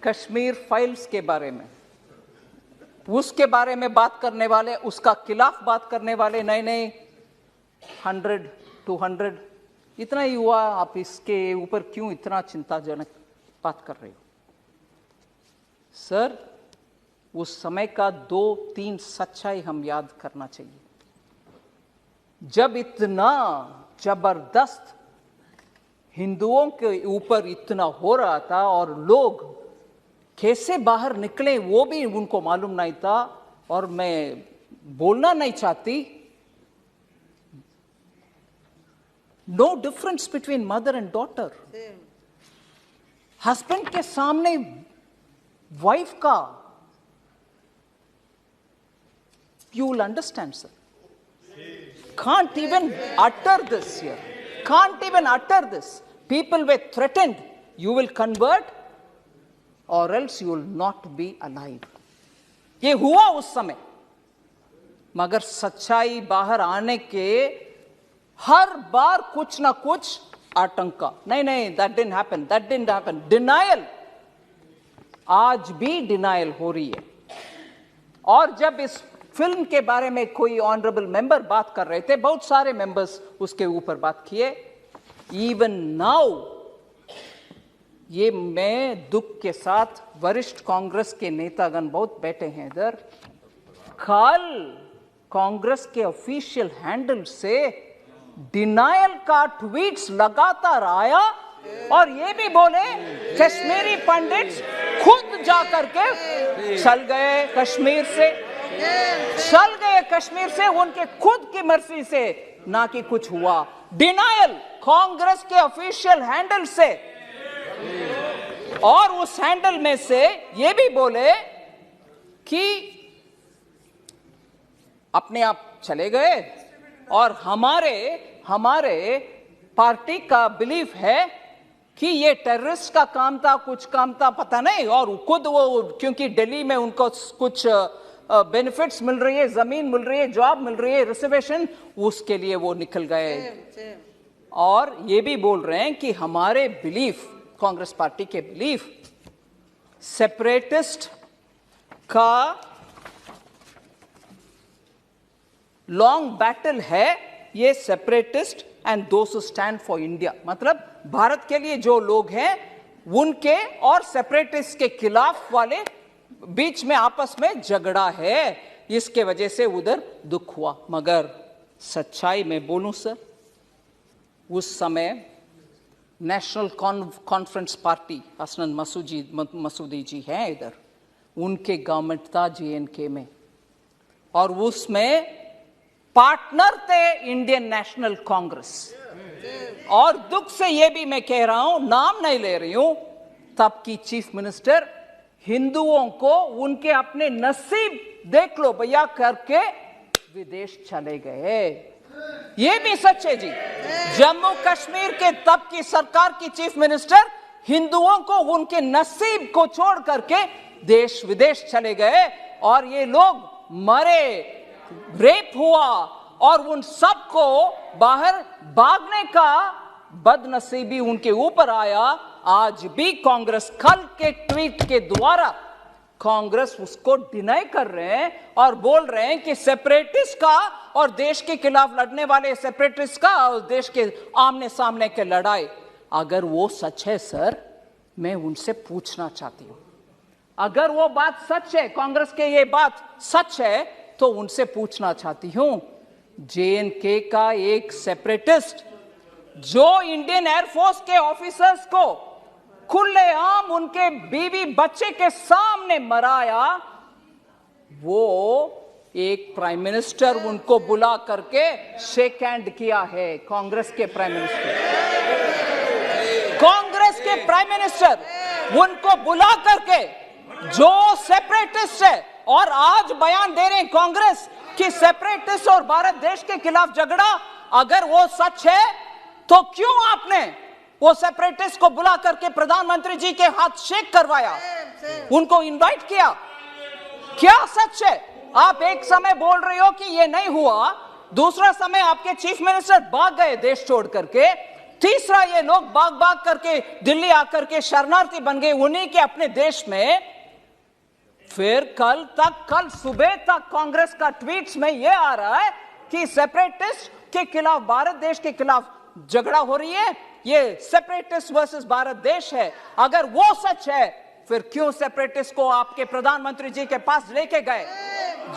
Kashmir files के बारे में, उसके बारे में बात करने वाले, उसका खिलाफ बात करने वाले नए नए 100, 200 इतना ही हुआ, आप इसके ऊपर क्यों इतना चिंताजनक बात कर रहे हो? सर, उस समय का 2-3 सच्चाई हम याद करना चाहिए। जब इतना जबरदस्त हिंदुओं के ऊपर इतना हो रहा था और लोग कैसे बाहर निकले वो भी उनको मालूम नहीं था, और मैं बोलना नहीं चाहती, no difference between mother and daughter. Husband के सामने वाइफ का, you will understand, sir. Can't even utter this here. Can't even utter this. People were threatened, you will convert or else you will not be alive. ये हुआ उस समय, मगर सच्चाई बाहर आने के हर बार कुछ ना कुछ आतंका, नहीं, that didn't happen. Denial, आज भी डिनायल हो रही है। और जब इस फिल्म के बारे में कोई ऑनरेबल मेंबर बात कर रहे थे, बहुत सारे मेंबर्स उसके ऊपर बात किए, इवन नाउ, ये मैं दुख के साथ, वरिष्ठ कांग्रेस के नेतागण बहुत बैठे हैं इधर, कल कांग्रेस के ऑफिशियल हैंडल से डिनायल का ट्वीट्स लगातार आया, और ये भी बोले कश्मीरी पंडित्स खुद जाकर के चल गए कश्मीर से, उनके खुद की मर्जी से, ना कि कुछ हुआ। डिनायल कांग्रेस के ऑफिशियल हैंडल से, और उस हैंडल में से ये भी बोले कि अपने आप चले गए, और हमारे पार्टी का बिलीफ है कि ये टेररिस्ट का काम था, कुछ काम था, पता नहीं, और खुद वो, क्योंकि दिल्ली में उनको कुछ बेनिफिट्स मिल रही है, जमीन मिल रही है, जॉब मिल रही है, रिजर्वेशन, उसके लिए वो निकल गए। और ये भी बोल रहे हैं कि हमारे बिलीफ, कांग्रेस पार्टी के बिलीफ, सेपरेटिस्ट का लॉन्ग बैटल है, ये separatist and those who stand for India, मतलब भारत के लिए जो लोग हैं उनके और सेपरेटिस्ट के खिलाफ वाले बीच में आपस में झगड़ा है, इसके वजह से उधर दुख हुआ। मगर सच्चाई में बोलूं सर, उस समय नेशनल कॉन्फ्रेंस पार्टी, हसनन मसूदी जी हैं इधर, उनके गवर्नमेंट था JNK में, और उसमें पार्टनर थे इंडियन नेशनल कांग्रेस। और दुख से ये भी मैं कह रहा हूं, नाम नहीं ले रही हूं, तब की चीफ मिनिस्टर हिंदुओं को उनके अपने नसीब देख लो भैया करके विदेश चले गए। ये भी सच है जी। जम्मू कश्मीर के तब की सरकार की चीफ मिनिस्टर हिंदुओं को उनके नसीब को छोड़ करके देश विदेश चले गए, और ये लोग मरे, रेप हुआ, और उन सबको बाहर भागने का बदनसीबी उनके ऊपर आया। आज भी कांग्रेस, कल के ट्वीट के द्वारा कांग्रेस उसको डिनाई कर रहे हैं और बोल रहे हैं कि सेपरेटिस्ट का और देश के खिलाफ लड़ने वाले सेपरेटिस्ट का और देश के आमने सामने के लड़ाई, अगर वो सच है सर, मैं उनसे पूछना चाहती हूं, अगर वो बात सच है, कांग्रेस के ये बात सच है, तो उनसे पूछना चाहती हूं, JNK का एक सेपरेटिस्ट जो इंडियन एयरफोर्स के ऑफिसर्स को खुलेआम उनके बीवी बच्चे के सामने मराया, वो एक प्राइम मिनिस्टर उनको बुला करके शेक हैंड किया है। कांग्रेस के प्राइम मिनिस्टर उनको बुला करके, जो सेपरेटिस्ट है, और आज बयान दे रहे हैं कांग्रेस कि सेपरेटिस्ट और भारत देश के खिलाफ झगड़ा, अगर वो सच है तो क्यों आपने वो सेपरेटिस्ट को बुला करके प्रधानमंत्री जी के हाथ शेक करवाया, उनको इनवाइट किया? क्या सच है? आप एक समय बोल रहे हो कि ये नहीं हुआ, दूसरा समय आपके चीफ मिनिस्टर भाग गए देश छोड़ करके, तीसरा, ये लोग भाग भाग करके दिल्ली आकर के शरणार्थी बन गए उन्हीं के अपने देश में। फिर कल सुबह तक कांग्रेस का ट्वीट्स में ये आ रहा है कि सेपरेटिस्ट के खिलाफ, भारत देश के खिलाफ झगड़ा हो रही है, ये सेपरेटिस्ट वर्सेस भारत देश है। अगर वो सच है, फिर क्यों सेपरेटिस्ट को आपके प्रधानमंत्री जी के पास लेके गए,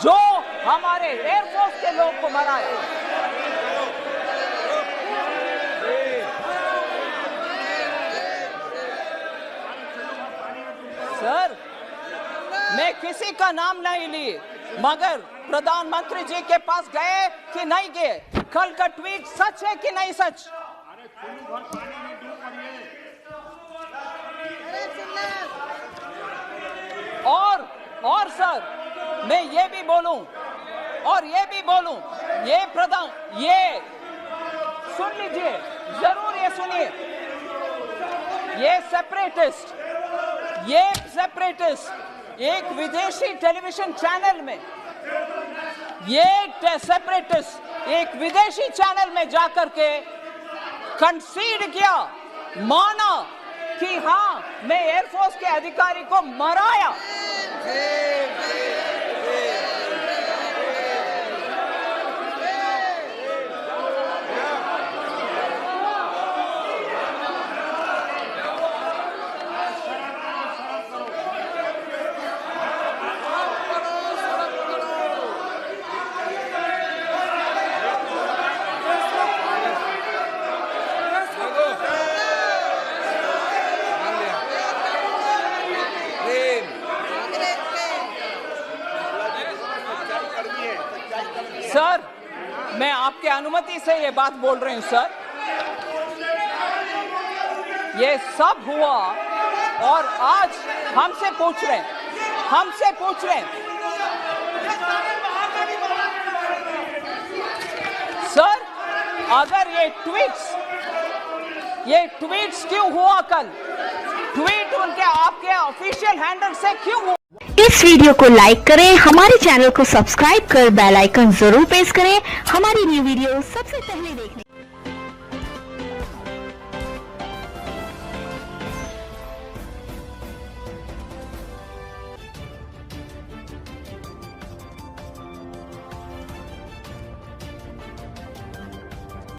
जो हमारे एयरफोर्स के लोग को मराए? सर, मैं किसी का नाम नहीं ली, मगर प्रधानमंत्री जी के पास गए कि नहीं गए? कल का ट्वीट सच है कि नहीं सच? और सर, मैं ये भी बोलूं, ये सुन लीजिए, जरूर ये सुनिए, ये सेपरेटिस्ट एक विदेशी टेलीविजन चैनल में, एक विदेशी चैनल में जाकर के कंसीड किया, माना कि हाँ, मैं एयरफोर्स के अधिकारी को मराया। सर, मैं आपके अनुमति से ये बात बोल रही हूं सर। ये सब हुआ और आज हमसे पूछ रहे हैं, सर, अगर ये ट्वीट्स क्यों हुआ? कल ट्वीट उनके आपके ऑफिशियल हैंडल से क्यों हुआ? इस वीडियो को लाइक करें, हमारे चैनल को सब्सक्राइब कर बेल आइकन जरूर प्रेस करें हमारी न्यू वीडियो सबसे पहले देखने